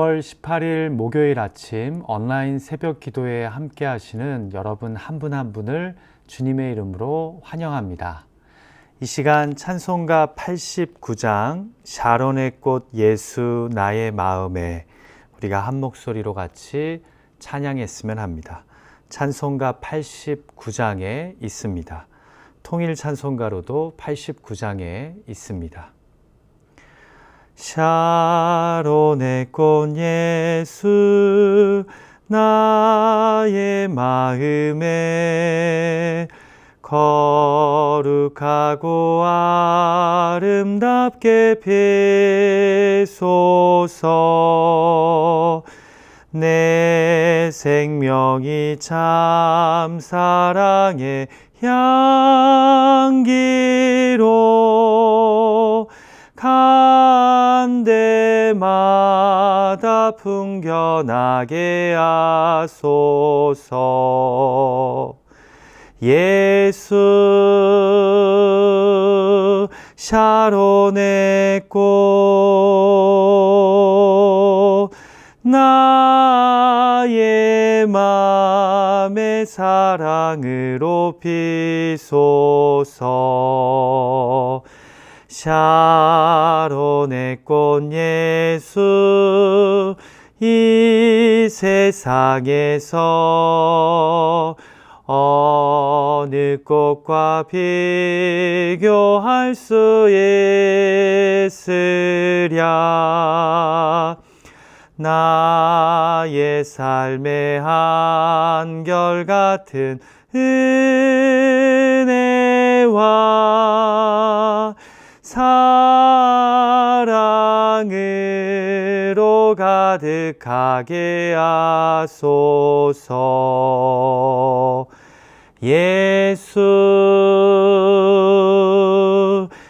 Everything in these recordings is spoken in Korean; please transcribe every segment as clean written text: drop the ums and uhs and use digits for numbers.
6월 18일 목요일 아침 온라인 새벽 기도에 함께 하시는 여러분 한 분 한 분을 주님의 이름으로 환영합니다. 이 시간 찬송가 89장 샤론의 꽃 예수 나의 마음에 우리가 한 목소리로 같이 찬양했으면 합니다. 찬송가 89장에 있습니다. 통일 찬송가로도 89장에 있습니다. 샤론의 꽃 예수 나의 마음에 거룩하고 아름답게 피소서. 내 생명이 참 사랑의 향기로 간데마다 풍겨나게 하소서. 예수 샤론의 꽃 나의 맘의 사랑으로 피소서. 샤론의 꽃 예수 이 세상에서 어느 꽃과 비교할 수 있으랴. 나의 삶의 한결같은 은혜와 사랑으로 가득하게 하소서. 예수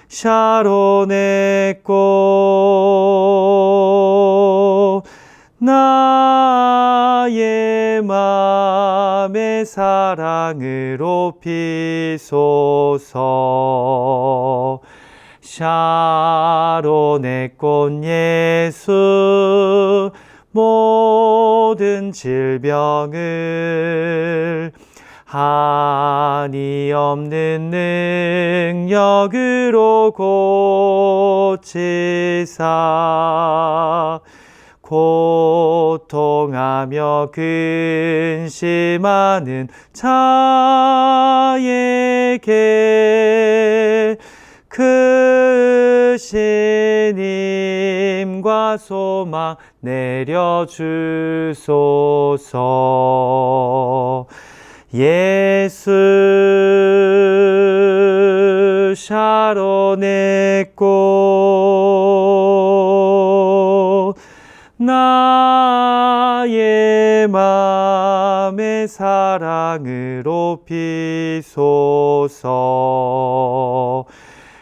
샤론의 꽃 나의 맘의 사랑으로 피소서. 샤론의 꽃 예수 모든 질병을 한이 없는 능력으로 고치사 고통하며 근심하는 자에게 크신 힘과 소망 내려주소서. 예수 샤론의 꽃 나의 맘의 사랑으로 피소서.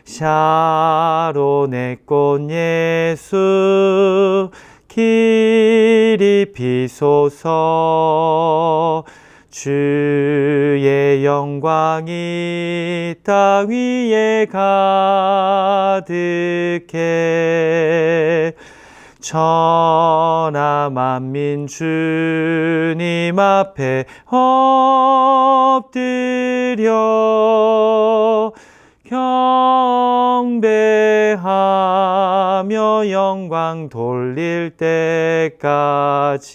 샤론의 꽃 예수 길이 피소서. 주의 영광이 땅 위에 가득해 천하 만민 주님 앞에 엎드려 경배하며 영광 돌릴 때까지.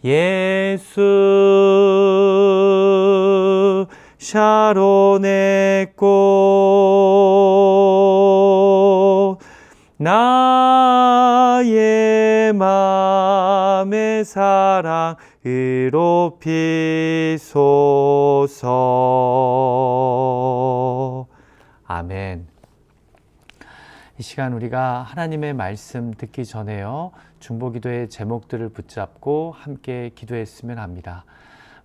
예수 샤론의 꽃 나의 맘의 사랑으로 피소서. 아멘. 이 시간 우리가 하나님의 말씀 듣기 전에요, 중보기도의 제목들을 붙잡고 함께 기도했으면 합니다.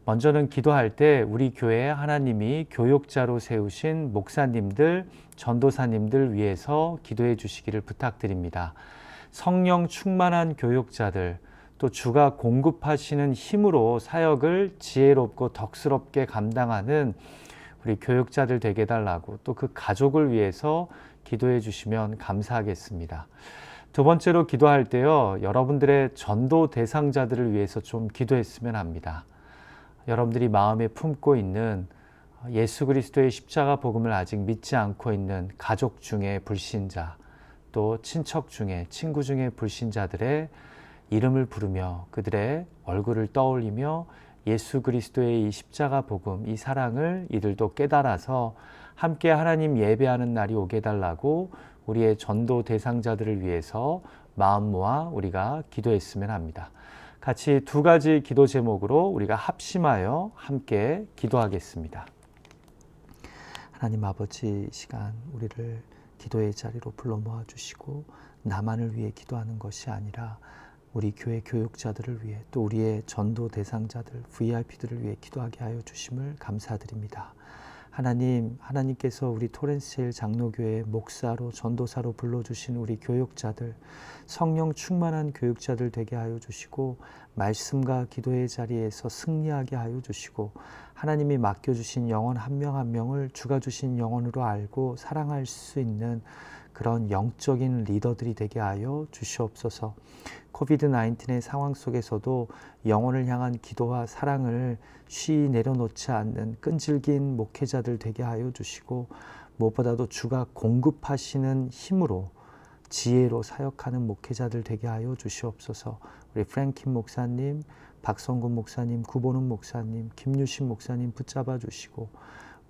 먼저는 기도할 때 우리 교회에 하나님이 교육자로 세우신 목사님들, 전도사님들 위해서 기도해 주시기를 부탁드립니다. 성령 충만한 교육자들, 또 주가 공급하시는 힘으로 사역을 지혜롭고 덕스럽게 감당하는 우리 교육자들 되게 해달라고, 또 그 가족을 위해서 기도해 주시면 감사하겠습니다. 두 번째로 기도할 때요, 여러분들의 전도 대상자들을 위해서 좀 기도했으면 합니다. 여러분들이 마음에 품고 있는 예수 그리스도의 십자가 복음을 아직 믿지 않고 있는 가족 중에 불신자, 또 친척 중에, 친구 중에 불신자들의 이름을 부르며 그들의 얼굴을 떠올리며 예수 그리스도의 이 십자가 복음, 이 사랑을 이들도 깨달아서 함께 하나님 예배하는 날이 오게 해달라고 우리의 전도 대상자들을 위해서 마음 모아 우리가 기도했으면 합니다. 같이 두 가지 기도 제목으로 우리가 합심하여 함께 기도하겠습니다. 하나님 아버지, 이 시간 우리를 기도의 자리로 불러 모아 주시고 나만을 위해 기도하는 것이 아니라 우리 교회 교육자들을 위해 또 우리의 전도 대상자들, VIP들을 위해 기도하게 하여 주심을 감사드립니다. 하나님께서 우리 토렌스힐 장로교회 목사로 전도사로 불러주신 우리 교육자들, 성령 충만한 교육자들 되게 하여 주시고 말씀과 기도의 자리에서 승리하게 하여 주시고 하나님이 맡겨주신 영혼 한 명 한 명을 주가 주신 영혼으로 알고 사랑할 수 있는 그런 영적인 리더들이 되게 하여 주시옵소서. 코비드-19의 상황 속에서도 영혼을 향한 기도와 사랑을 쉬이 내려놓지 않는 끈질긴 목회자들 되게 하여 주시고 무엇보다도 주가 공급하시는 힘으로 지혜로 사역하는 목회자들 되게 하여 주시옵소서. 우리 프랭킴 목사님, 박성군 목사님, 구본훈 목사님, 김유신 목사님 붙잡아 주시고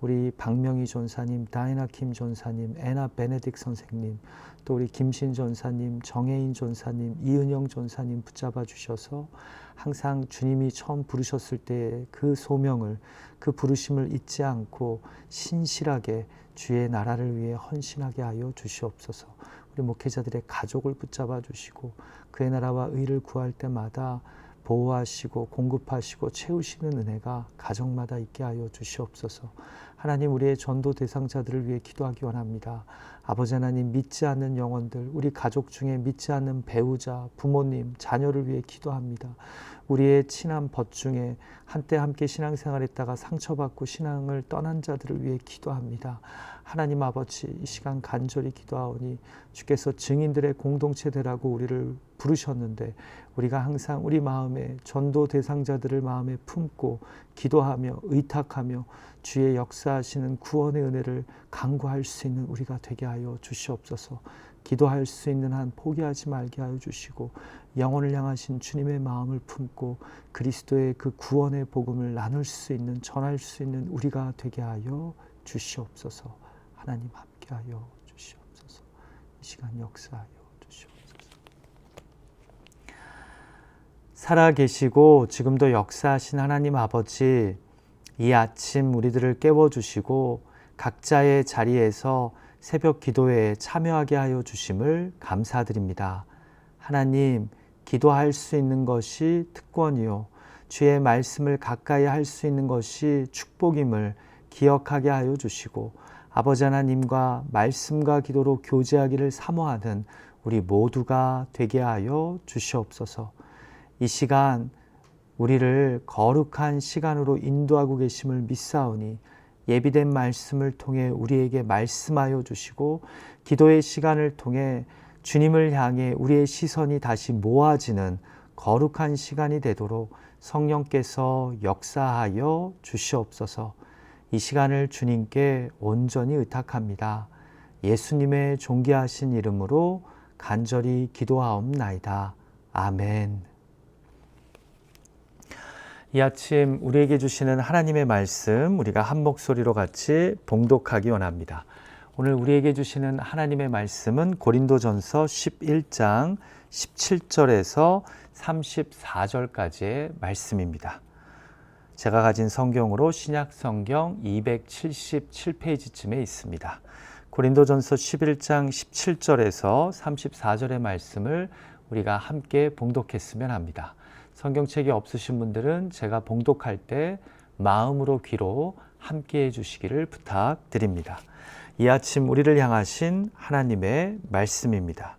우리 박명희 전사님, 다이나 킴 전사님, 애나 베네딕 선생님, 또 우리 김신 전사님, 정혜인 전사님, 이은영 전사님 붙잡아 주셔서 항상 주님이 처음 부르셨을 때 그 소명을, 그 부르심을 잊지 않고 신실하게 주의 나라를 위해 헌신하게 하여 주시옵소서. 우리 목회자들의 가족을 붙잡아 주시고 그의 나라와 의를 구할 때마다 보호하시고 공급하시고 채우시는 은혜가 가정마다 있게 하여 주시옵소서. 하나님, 우리의 전도 대상자들을 위해 기도하기 원합니다. 아버지 하나님, 믿지 않는 영혼들, 우리 가족 중에 믿지 않는 배우자, 부모님, 자녀를 위해 기도합니다. 우리의 친한 벗 중에 한때 함께 신앙생활했다가 상처받고 신앙을 떠난 자들을 위해 기도합니다. 하나님 아버지, 이 시간 간절히 기도하오니 주께서 증인들의 공동체 되라고 우리를 부르셨는데 우리가 항상 우리 마음에 전도 대상자들을 마음에 품고 기도하며 의탁하며 주의 역사하시는 구원의 은혜를 간구할 수 있는 우리가 되게 하여 주시옵소서. 기도할 수 있는 한 포기하지 말게 하여 주시고 영혼을 향하신 주님의 마음을 품고 그리스도의 그 구원의 복음을 나눌 수 있는, 전할 수 있는 우리가 되게 하여 주시옵소서. 하나님 함께하여 주시옵소서. 이 시간 역사하여 주시옵소서. 살아계시고 지금도 역사하신 하나님 아버지, 이 아침 우리들을 깨워주시고 각자의 자리에서 새벽 기도회에 참여하게 하여 주심을 감사드립니다. 하나님, 기도할 수 있는 것이 특권이요 주의 말씀을 가까이 할 수 있는 것이 축복임을 기억하게 하여 주시고 아버지 하나님과 말씀과 기도로 교제하기를 사모하는 우리 모두가 되게 하여 주시옵소서. 이 시간 우리를 거룩한 시간으로 인도하고 계심을 믿사오니 예비된 말씀을 통해 우리에게 말씀하여 주시고 기도의 시간을 통해 주님을 향해 우리의 시선이 다시 모아지는 거룩한 시간이 되도록 성령께서 역사하여 주시옵소서. 이 시간을 주님께 온전히 의탁합니다. 예수님의 존귀하신 이름으로 간절히 기도하옵나이다. 아멘. 이 아침 우리에게 주시는 하나님의 말씀 우리가 한 목소리로 같이 봉독하기 원합니다. 오늘 우리에게 주시는 하나님의 말씀은 고린도전서 11장 17절에서 34절까지의 말씀입니다. 제가 가진 성경으로 신약 성경 277페이지쯤에 있습니다. 고린도전서 11장 17절에서 34절의 말씀을 우리가 함께 봉독했으면 합니다. 성경책이 없으신 분들은 제가 봉독할 때 마음으로 귀로 함께 해주시기를 부탁드립니다. 이 아침 우리를 향하신 하나님의 말씀입니다.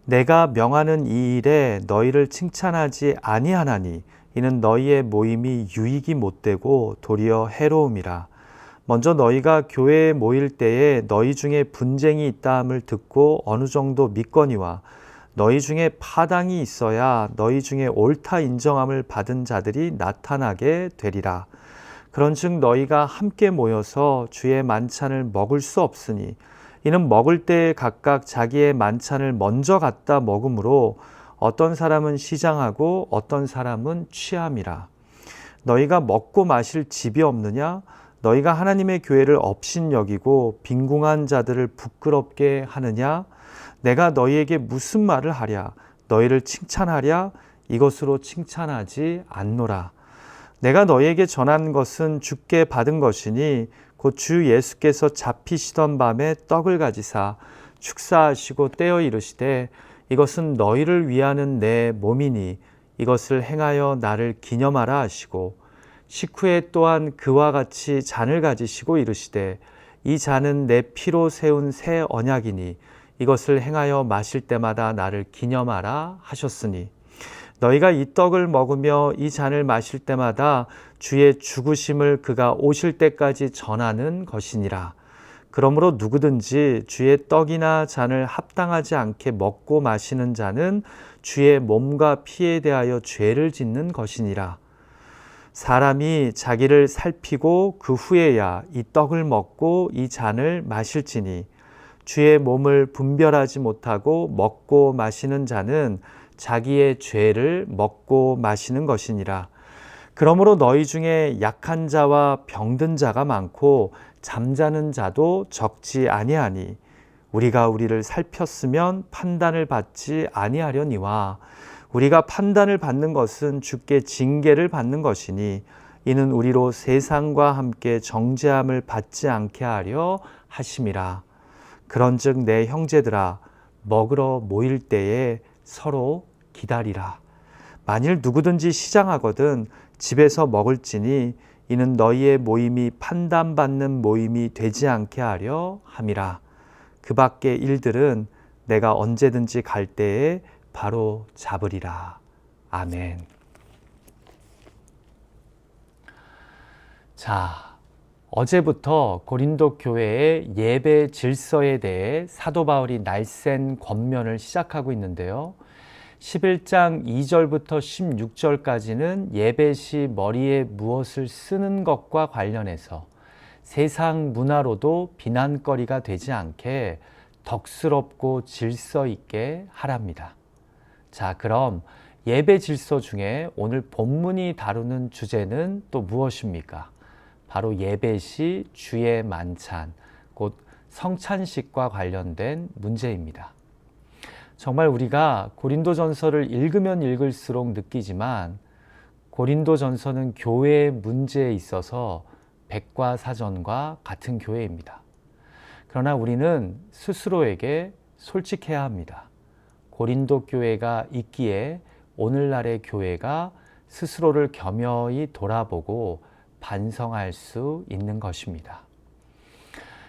내가 명하는 이 일에 너희를 칭찬하지 아니하나니 이는 너희의 모임이 유익이 못되고 도리어 해로움이라. 먼저 너희가 교회에 모일 때에 너희 중에 분쟁이 있다함을 듣고 어느 정도 믿거니와 너희 중에 파당이 있어야 너희 중에 옳다 인정함을 받은 자들이 나타나게 되리라. 그런즉 너희가 함께 모여서 주의 만찬을 먹을 수 없으니 이는 먹을 때에 각각 자기의 만찬을 먼저 갖다 먹으므로 어떤 사람은 시장하고 어떤 사람은 취함이라. 너희가 먹고 마실 집이 없느냐? 너희가 하나님의 교회를 업신여기고 빈궁한 자들을 부끄럽게 하느냐? 내가 너희에게 무슨 말을 하랴? 너희를 칭찬하랴? 이것으로 칭찬하지 않노라. 내가 너희에게 전한 것은 주께 받은 것이니 곧 주 예수께서 잡히시던 밤에 떡을 가지사 축사하시고 떼어 이르시되 이것은 너희를 위하는 내 몸이니 이것을 행하여 나를 기념하라 하시고 식후에 또한 그와 같이 잔을 가지시고 이르시되 이 잔은 내 피로 세운 새 언약이니 이것을 행하여 마실 때마다 나를 기념하라 하셨으니 너희가 이 떡을 먹으며 이 잔을 마실 때마다 주의 죽으심을 그가 오실 때까지 전하는 것이니라. 그러므로 누구든지 주의 떡이나 잔을 합당하지 않게 먹고 마시는 자는 주의 몸과 피에 대하여 죄를 짓는 것이니라. 사람이 자기를 살피고 그 후에야 이 떡을 먹고 이 잔을 마실지니 주의 몸을 분별하지 못하고 먹고 마시는 자는 자기의 죄를 먹고 마시는 것이니라. 그러므로 너희 중에 약한 자와 병든 자가 많고 잠자는 자도 적지 아니하니 우리가 우리를 살폈으면 판단을 받지 아니하려니와 우리가 판단을 받는 것은 주께 징계를 받는 것이니 이는 우리로 세상과 함께 정죄함을 받지 않게 하려 하심이라. 그런즉 내 형제들아 먹으러 모일 때에 서로 기다리라. 만일 누구든지 시장하거든 집에서 먹을지니 이는 너희의 모임이 판단받는 모임이 되지 않게 하려 함이라. 그 밖의 일들은 내가 언제든지 갈 때에 바로 잡으리라. 아멘. 자, 어제부터 고린도 교회의 예배 질서에 대해 사도 바울이 날쌘 권면을 시작하고 있는데요. 11장 2절부터 16절까지는 예배 시 머리에 무엇을 쓰는 것과 관련해서 세상 문화로도 비난거리가 되지 않게 덕스럽고 질서 있게 하랍니다. 자, 그럼 예배 질서 중에 오늘 본문이 다루는 주제는 또 무엇입니까? 바로 예배 시 주의 만찬, 곧 성찬식과 관련된 문제입니다. 정말 우리가 고린도전서를 읽으면 읽을수록 느끼지만 고린도전서는 교회의 문제에 있어서 백과사전과 같은 교회입니다. 그러나 우리는 스스로에게 솔직해야 합니다. 고린도 교회가 있기에 오늘날의 교회가 스스로를 겸허히 돌아보고 반성할 수 있는 것입니다.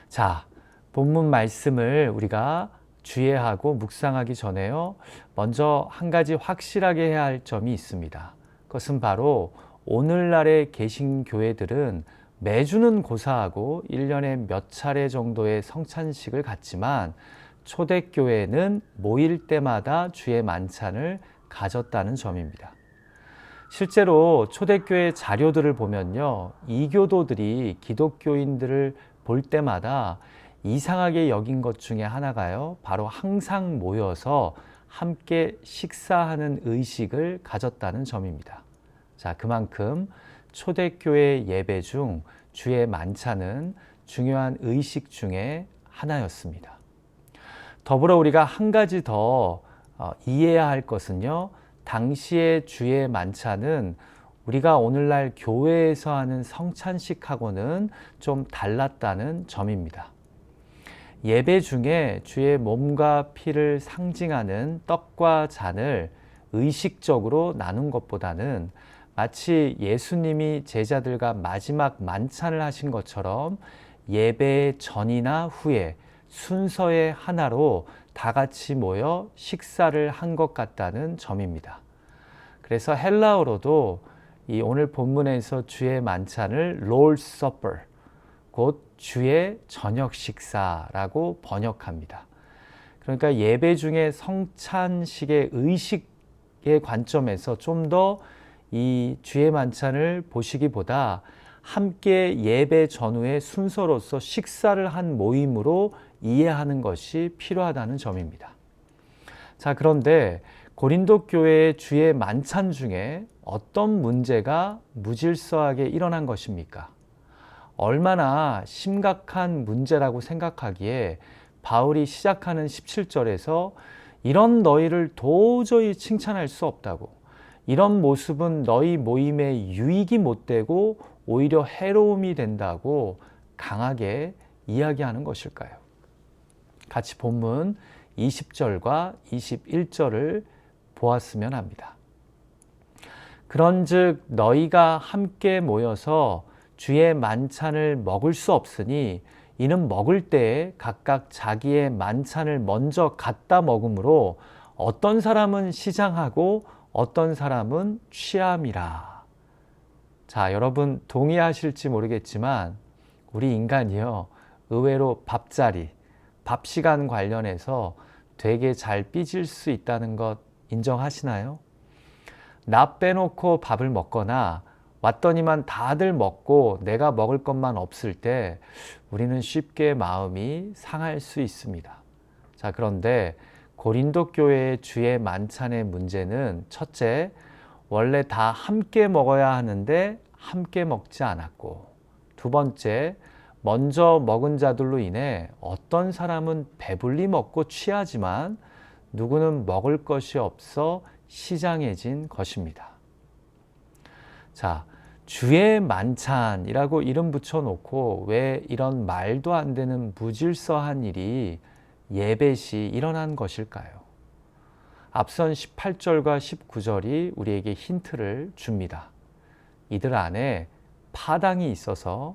자, 본문 말씀을 우리가 주의하고 묵상하기 전에요. 먼저 한 가지 확실하게 해야 할 점이 있습니다. 그것은 바로 오늘날의 개신교회들은 매주는 고사하고 1년에 몇 차례 정도의 성찬식을 갖지만 초대교회는 모일 때마다 주의 만찬을 가졌다는 점입니다. 실제로 초대교회 자료들을 보면요, 이교도들이 기독교인들을 볼 때마다 이상하게 여긴 것 중에 하나가요, 바로 항상 모여서 함께 식사하는 의식을 가졌다는 점입니다. 자, 그만큼 초대교회 예배 중 주의 만찬은 중요한 의식 중에 하나였습니다. 더불어 우리가 한 가지 더 이해해야 할 것은요, 당시의 주의 만찬은 우리가 오늘날 교회에서 하는 성찬식하고는 좀 달랐다는 점입니다. 예배 중에 주의 몸과 피를 상징하는 떡과 잔을 의식적으로 나눈 것보다는 마치 예수님이 제자들과 마지막 만찬을 하신 것처럼 예배 전이나 후에 순서의 하나로 다 같이 모여 식사를 한 것 같다는 점입니다. 그래서 헬라어로도 이 오늘 본문에서 주의 만찬을 Lord's Supper, 곧 주의 저녁 식사라고 번역합니다. 그러니까 예배 중에 성찬식의 의식의 관점에서 좀 더 이 주의 만찬을 보시기보다 함께 예배 전후의 순서로서 식사를 한 모임으로 이해하는 것이 필요하다는 점입니다. 자, 그런데 고린도 교회의 주의 만찬 중에 어떤 문제가 무질서하게 일어난 것입니까? 얼마나 심각한 문제라고 생각하기에 바울이 시작하는 17절에서 이런 너희를 도저히 칭찬할 수 없다고, 이런 모습은 너희 모임에 유익이 못 되고 오히려 해로움이 된다고 강하게 이야기하는 것일까요? 같이 본문 20절과 21절을 보았으면 합니다. 그런즉 너희가 함께 모여서 주의 만찬을 먹을 수 없으니 이는 먹을 때에 각각 자기의 만찬을 먼저 갖다 먹으므로 어떤 사람은 시장하고 어떤 사람은 취함이라. 자, 여러분 동의하실지 모르겠지만 우리 인간이요, 의외로 밥자리, 밥 시간 관련해서 되게 잘 삐질 수 있다는 것 인정하시나요? 나 빼놓고 밥을 먹거나 왔더니만 다들 먹고 내가 먹을 것만 없을 때 우리는 쉽게 마음이 상할 수 있습니다. 자, 그런데 고린도 교회의 주의 만찬의 문제는 첫째, 원래 다 함께 먹어야 하는데 함께 먹지 않았고, 두 번째, 먼저 먹은 자들로 인해 어떤 사람은 배불리 먹고 취하지만 누구는 먹을 것이 없어 시장해진 것입니다. 자, 주의 만찬이라고 이름 붙여놓고 왜 이런 말도 안 되는 무질서한 일이 예배 시 일어난 것일까요? 앞선 18절과 19절이 우리에게 힌트를 줍니다. 이들 안에 파당이 있어서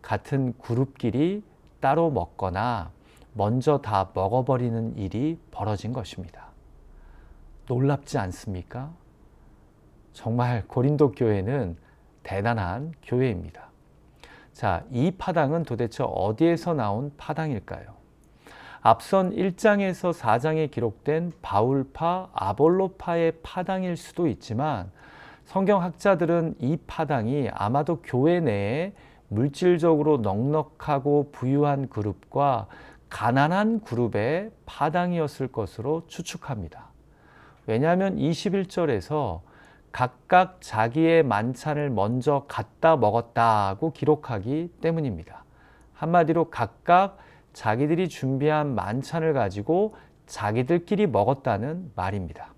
같은 그룹끼리 따로 먹거나 먼저 다 먹어버리는 일이 벌어진 것입니다. 놀랍지 않습니까? 정말 고린도 교회는 대단한 교회입니다. 자, 이 파당은 도대체 어디에서 나온 파당일까요? 앞선 1장에서 4장에 기록된 바울파, 아볼로파의 파당일 수도 있지만 성경학자들은 이 파당이 아마도 교회 내에 물질적으로 넉넉하고 부유한 그룹과 가난한 그룹의 파당이었을 것으로 추측합니다. 왜냐하면 21절에서 각각 자기의 만찬을 먼저 갖다 먹었다고 기록하기 때문입니다. 한마디로 각각 자기들이 준비한 만찬을 가지고 자기들끼리 먹었다는 말입니다.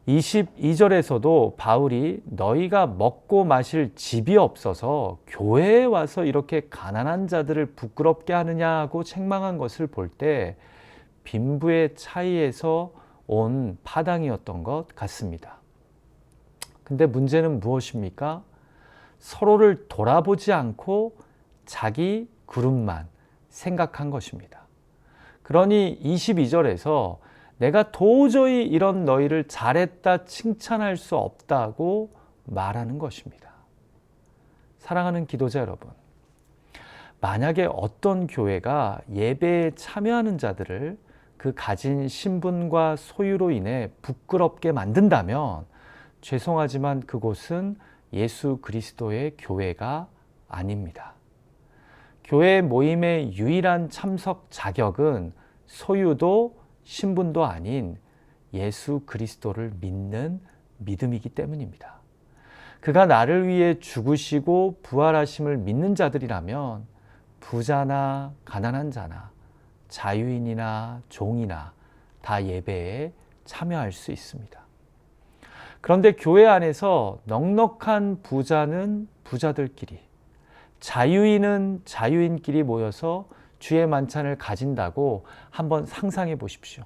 22절에서도 바울이 너희가 먹고 마실 집이 없어서 교회에 와서 이렇게 가난한 자들을 부끄럽게 하느냐고 책망한 것을 볼 때 빈부의 차이에서 온 파당이었던 것 같습니다. 근데 문제는 무엇입니까? 서로를 돌아보지 않고 자기 그룹만 생각한 것입니다. 그러니 22절에서 내가 도저히 이런 너희를 잘했다 칭찬할 수 없다고 말하는 것입니다. 사랑하는 기도자 여러분, 만약에 어떤 교회가 예배에 참여하는 자들을 그 가진 신분과 소유로 인해 부끄럽게 만든다면 죄송하지만 그곳은 예수 그리스도의 교회가 아닙니다. 교회 모임의 유일한 참석 자격은 소유도 신분도 아닌 예수 그리스도를 믿는 믿음이기 때문입니다. 그가 나를 위해 죽으시고 부활하심을 믿는 자들이라면 부자나 가난한 자나 자유인이나 종이나 다 예배에 참여할 수 있습니다. 그런데 교회 안에서 넉넉한 부자는 부자들끼리, 자유인은 자유인끼리 모여서 주의 만찬을 가진다고 한번 상상해 보십시오.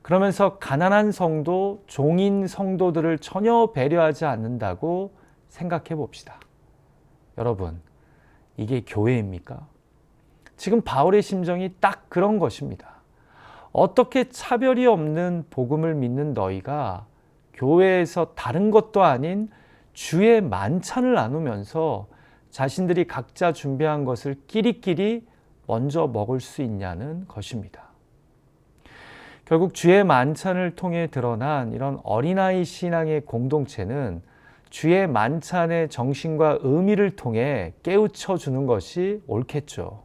그러면서 가난한 성도, 종인 성도들을 전혀 배려하지 않는다고 생각해 봅시다. 여러분, 이게 교회입니까? 지금 바울의 심정이 딱 그런 것입니다. 어떻게 차별이 없는 복음을 믿는 너희가 교회에서 다른 것도 아닌 주의 만찬을 나누면서 자신들이 각자 준비한 것을 끼리끼리 먼저 먹을 수 있냐는 것입니다. 결국 주의 만찬을 통해 드러난 이런 어린아이 신앙의 공동체는 주의 만찬의 정신과 의미를 통해 깨우쳐 주는 것이 옳겠죠.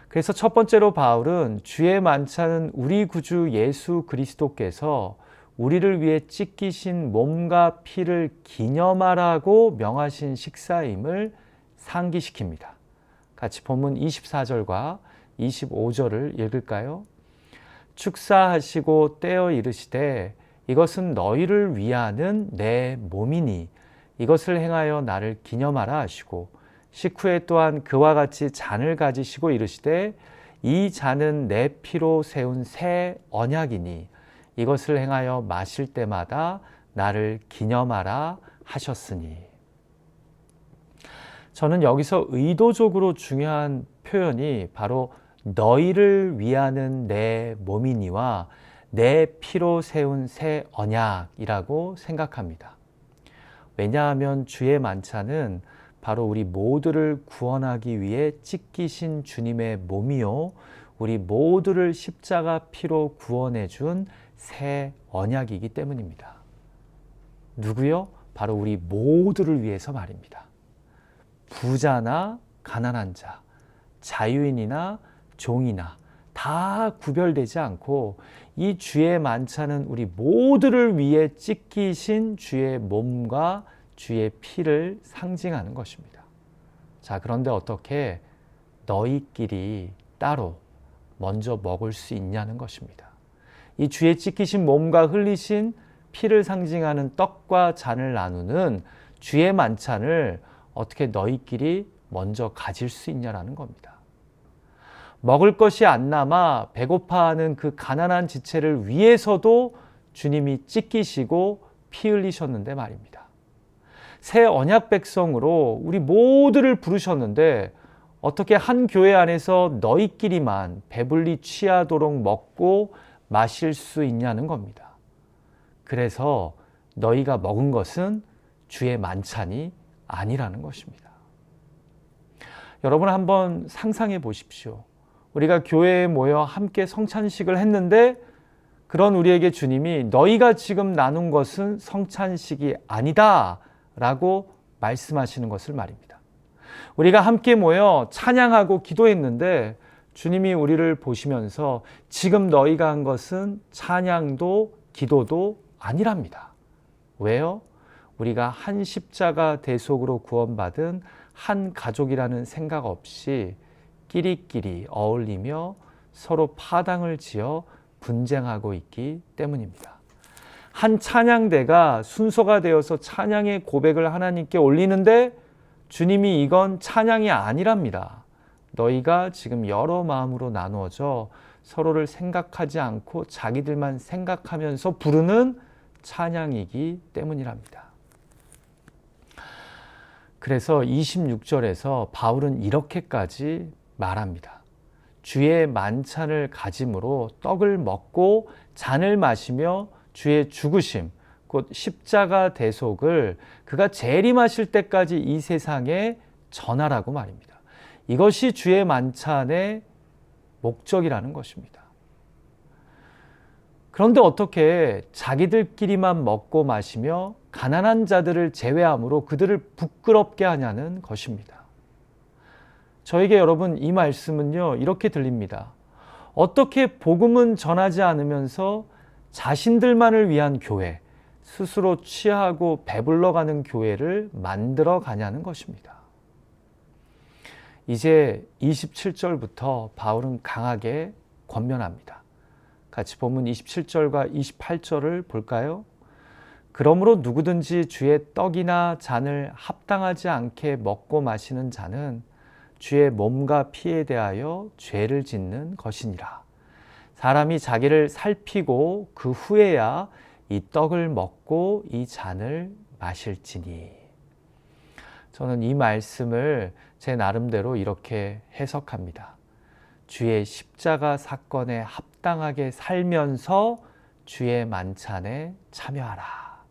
그래서 첫 번째로 바울은 주의 만찬은 우리 구주 예수 그리스도께서 우리를 위해 찢기신 몸과 피를 기념하라고 명하신 식사임을 상기시킵니다. 같이 본문 24절과 25절을 읽을까요? 축사하시고 떼어 이르시되 이것은 너희를 위하는 내 몸이니 이것을 행하여 나를 기념하라 하시고 식후에 또한 그와 같이 잔을 가지시고 이르시되 이 잔은 내 피로 세운 새 언약이니 이것을 행하여 마실 때마다 나를 기념하라 하셨으니. 저는 여기서 의도적으로 중요한 표현이 바로 너희를 위하는 내 몸이니와 내 피로 세운 새 언약이라고 생각합니다. 왜냐하면 주의 만찬은 바로 우리 모두를 구원하기 위해 찢기신 주님의 몸이요 우리 모두를 십자가 피로 구원해 준 새 언약이기 때문입니다. 누구요? 바로 우리 모두를 위해서 말입니다. 부자나 가난한 자, 자유인이나 종이나 다 구별되지 않고 이 주의 만찬은 우리 모두를 위해 찢기신 주의 몸과 주의 피를 상징하는 것입니다. 자, 그런데 어떻게 너희끼리 따로 먼저 먹을 수 있냐는 것입니다. 이 주의 찢기신 몸과 흘리신 피를 상징하는 떡과 잔을 나누는 주의 만찬을 어떻게 너희끼리 먼저 가질 수 있냐라는 겁니다. 먹을 것이 안 남아 배고파하는 그 가난한 지체를 위해서도 주님이 찢기시고 피 흘리셨는데 말입니다. 새 언약 백성으로 우리 모두를 부르셨는데 어떻게 한 교회 안에서 너희끼리만 배불리 취하도록 먹고 마실 수 있냐는 겁니다. 그래서 너희가 먹은 것은 주의 만찬이 아니라는 것입니다. 여러분 한번 상상해 보십시오. 우리가 교회에 모여 함께 성찬식을 했는데 그런 우리에게 주님이 너희가 지금 나눈 것은 성찬식이 아니다 라고 말씀하시는 것을 말입니다. 우리가 함께 모여 찬양하고 기도했는데 주님이 우리를 보시면서 지금 너희가 한 것은 찬양도 기도도 아니랍니다. 왜요? 우리가 한 십자가 대속으로 구원받은 한 가족이라는 생각 없이 끼리끼리 어울리며 서로 파당을 지어 분쟁하고 있기 때문입니다. 한 찬양대가 순서가 되어서 찬양의 고백을 하나님께 올리는데 주님이 이건 찬양이 아니랍니다. 너희가 지금 여러 마음으로 나누어져 서로를 생각하지 않고 자기들만 생각하면서 부르는 찬양이기 때문이랍니다. 그래서 26절에서 바울은 이렇게까지 말합니다. 주의 만찬을 가짐으로 떡을 먹고 잔을 마시며 주의 죽으심, 곧 십자가 대속을 그가 재림하실 때까지 이 세상에 전하라고 말입니다. 이것이 주의 만찬의 목적이라는 것입니다. 그런데 어떻게 자기들끼리만 먹고 마시며 가난한 자들을 제외함으로 그들을 부끄럽게 하냐는 것입니다. 저에게 여러분 이 말씀은요 이렇게 들립니다. 어떻게 복음은 전하지 않으면서 자신들만을 위한 교회, 스스로 취하고 배불러가는 교회를 만들어 가냐는 것입니다. 이제 27절부터 바울은 강하게 권면합니다. 같이 본문 27절과 28절을 볼까요? 그러므로 누구든지 주의 떡이나 잔을 합당하지 않게 먹고 마시는 자는 주의 몸과 피에 대하여 죄를 짓는 것이니라. 사람이 자기를 살피고 그 후에야 이 떡을 먹고 이 잔을 마실지니. 저는 이 말씀을 제 나름대로 이렇게 해석합니다. 주의 십자가 사건에 합당하게 살면서 주의 만찬에 참여하라.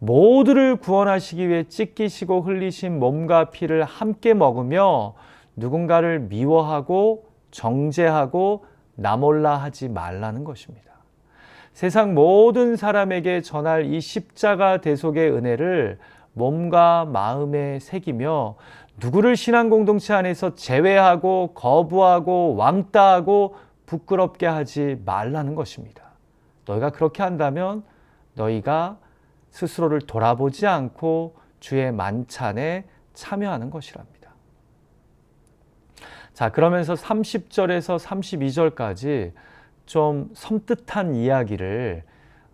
모두를 구원하시기 위해 찢기시고 흘리신 몸과 피를 함께 먹으며 누군가를 미워하고 정죄하고 나몰라 하지 말라는 것입니다. 세상 모든 사람에게 전할 이 십자가 대속의 은혜를 몸과 마음에 새기며 누구를 신앙 공동체 안에서 제외하고 거부하고 왕따하고 부끄럽게 하지 말라는 것입니다. 너희가 그렇게 한다면 너희가 스스로를 돌아보지 않고 주의 만찬에 참여하는 것이랍니다. 자, 그러면서 30절에서 32절까지 좀 섬뜩한 이야기를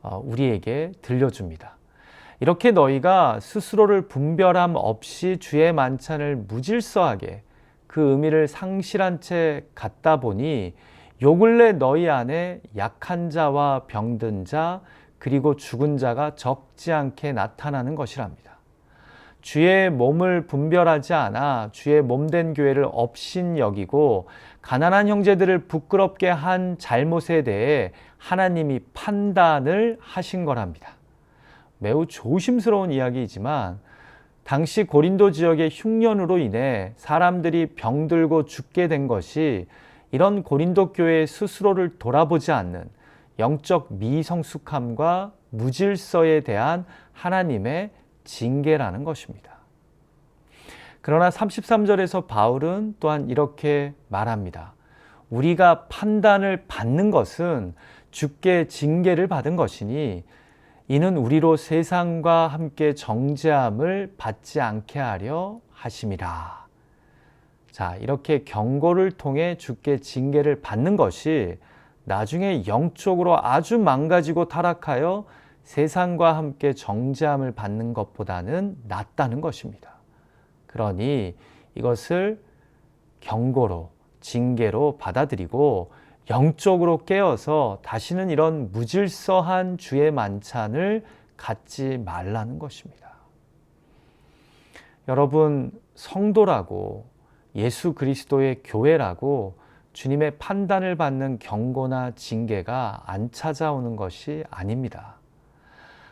우리에게 들려줍니다. 이렇게 너희가 스스로를 분별함 없이 주의 만찬을 무질서하게 그 의미를 상실한 채 갖다 보니 요 근래 너희 안에 약한 자와 병든 자 그리고 죽은 자가 적지 않게 나타나는 것이랍니다. 주의 몸을 분별하지 않아 주의 몸된 교회를 업신 여기고 가난한 형제들을 부끄럽게 한 잘못에 대해 하나님이 판단을 하신 거랍니다. 매우 조심스러운 이야기이지만 당시 고린도 지역의 흉년으로 인해 사람들이 병들고 죽게 된 것이 이런 고린도 교회의 스스로를 돌아보지 않는 영적 미성숙함과 무질서에 대한 하나님의 징계라는 것입니다. 그러나 33절에서 바울은 또한 이렇게 말합니다. 우리가 판단을 받는 것은 주께 징계를 받은 것이니 이는 우리로 세상과 함께 정죄함을 받지 않게 하려 하심이라. 자, 이렇게 경고를 통해 주께 징계를 받는 것이 나중에 영적으로 아주 망가지고 타락하여 세상과 함께 정죄함을 받는 것보다는 낫다는 것입니다. 그러니 이것을 경고로, 징계로 받아들이고 영적으로 깨어서 다시는 이런 무질서한 주의 만찬을 갖지 말라는 것입니다. 여러분, 성도라고 예수 그리스도의 교회라고 주님의 판단을 받는 경고나 징계가 안 찾아오는 것이 아닙니다.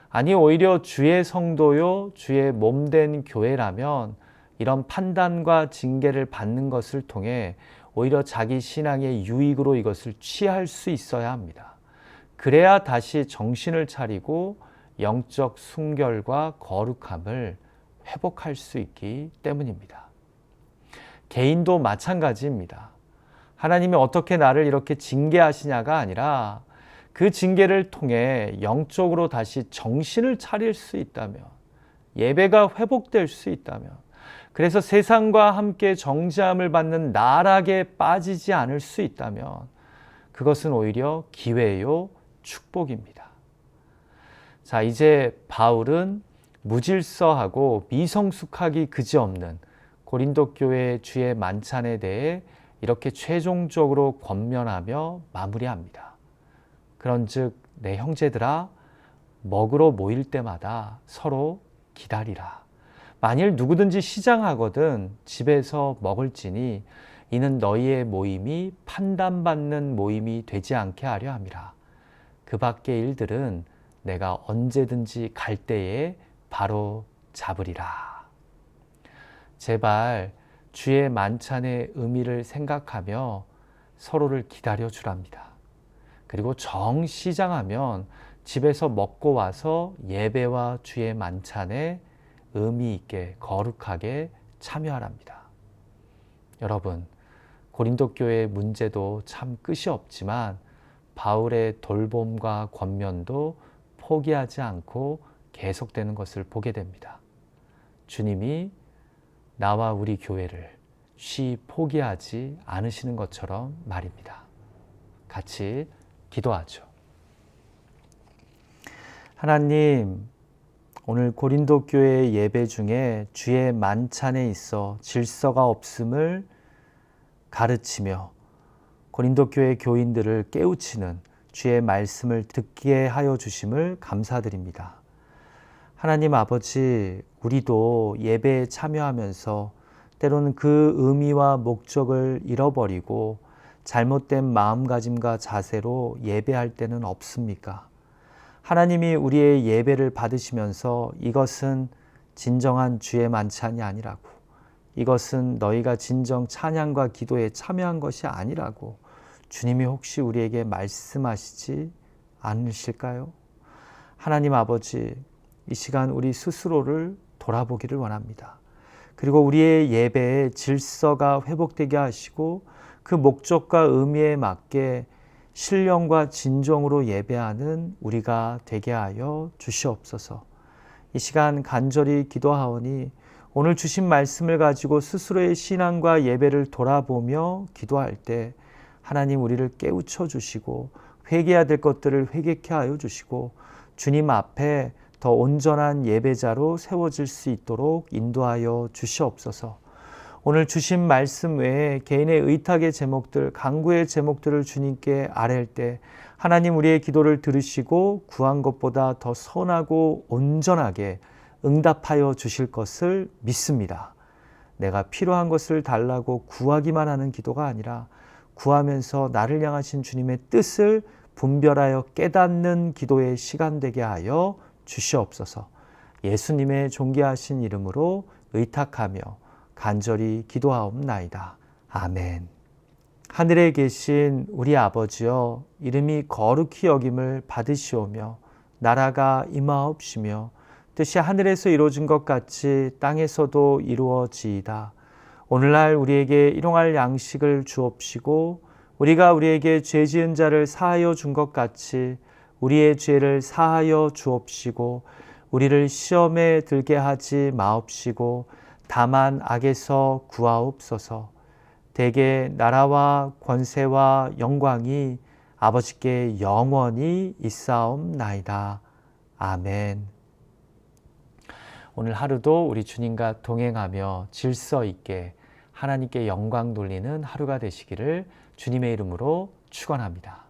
아니, 오히려 주의 성도요, 주의 몸된 교회라면 이런 판단과 징계를 받는 것을 통해 오히려 자기 신앙의 유익으로 이것을 취할 수 있어야 합니다. 그래야 다시 정신을 차리고 영적 순결과 거룩함을 회복할 수 있기 때문입니다. 개인도 마찬가지입니다. 하나님이 어떻게 나를 이렇게 징계하시냐가 아니라 그 징계를 통해 영적으로 다시 정신을 차릴 수 있다면, 예배가 회복될 수 있다면, 그래서 세상과 함께 정죄함을 받는 나락에 빠지지 않을 수 있다면 그것은 오히려 기회요, 축복입니다. 자, 이제 바울은 무질서하고 미성숙하기 그지없는 고린도 교회의 주의 만찬에 대해 이렇게 최종적으로 권면하며 마무리합니다. 그런즉 내 형제들아, 먹으러 모일 때마다 서로 기다리라. 만일 누구든지 시장하거든 집에서 먹을지니 이는 너희의 모임이 판단받는 모임이 되지 않게 하려 함이라. 그 밖의 일들은 내가 언제든지 갈 때에 바로 잡으리라. 제발 주의 만찬의 의미를 생각하며 서로를 기다려 주랍니다. 그리고 정 시장하면 집에서 먹고 와서 예배와 주의 만찬에 의미 있게 거룩하게 참여하랍니다. 여러분, 고린도 교회의 문제도 참 끝이 없지만 바울의 돌봄과 권면도 포기하지 않고 계속되는 것을 보게 됩니다. 주님이 나와 우리 교회를 쉬 포기하지 않으시는 것처럼 말입니다. 같이 기도하죠. 하나님, 오늘 고린도 교회의 예배 중에 주의 만찬에 있어 질서가 없음을 가르치며 고린도 교회 교인들을 깨우치는 주의 말씀을 듣게 하여 주심을 감사드립니다. 하나님 아버지, 우리도 예배에 참여하면서 때로는 그 의미와 목적을 잃어버리고 잘못된 마음가짐과 자세로 예배할 때는 없습니까? 하나님이 우리의 예배를 받으시면서 이것은 진정한 주의 만찬이 아니라고, 이것은 너희가 진정 찬양과 기도에 참여한 것이 아니라고 주님이 혹시 우리에게 말씀하시지 않으실까요? 하나님 아버지, 이 시간 우리 스스로를 돌아보기를 원합니다. 그리고 우리의 예배의 질서가 회복되게 하시고 그 목적과 의미에 맞게 신령과 진정으로 예배하는 우리가 되게 하여 주시옵소서. 이 시간 간절히 기도하오니 오늘 주신 말씀을 가지고 스스로의 신앙과 예배를 돌아보며 기도할 때 하나님 우리를 깨우쳐 주시고 회개해야 될 것들을 회개케 하여 주시고 주님 앞에 더 온전한 예배자로 세워질 수 있도록 인도하여 주시옵소서. 오늘 주신 말씀 외에 개인의 의탁의 제목들, 간구의 제목들을 주님께 아뢰할 때 하나님 우리의 기도를 들으시고 구한 것보다 더 선하고 온전하게 응답하여 주실 것을 믿습니다. 내가 필요한 것을 달라고 구하기만 하는 기도가 아니라 구하면서 나를 향하신 주님의 뜻을 분별하여 깨닫는 기도의 시간 되게 하여 주시옵소서. 예수님의 존귀하신 이름으로 의탁하며 간절히 기도하옵나이다. 아멘. 하늘에 계신 우리 아버지여, 이름이 거룩히 여김을 받으시오며 나라가 임하옵시며 뜻이 하늘에서 이루어진 것 같이 땅에서도 이루어지이다. 오늘날 우리에게 일용할 양식을 주옵시고 우리가 우리에게 죄 지은 자를 사하여 준 것 같이 우리의 죄를 사하여 주옵시고 우리를 시험에 들게 하지 마옵시고 다만 악에서 구하옵소서. 대개 나라와 권세와 영광이 아버지께 영원히 있사옵나이다. 아멘. 오늘 하루도 우리 주님과 동행하며 질서 있게 하나님께 영광 돌리는 하루가 되시기를 주님의 이름으로 축원합니다.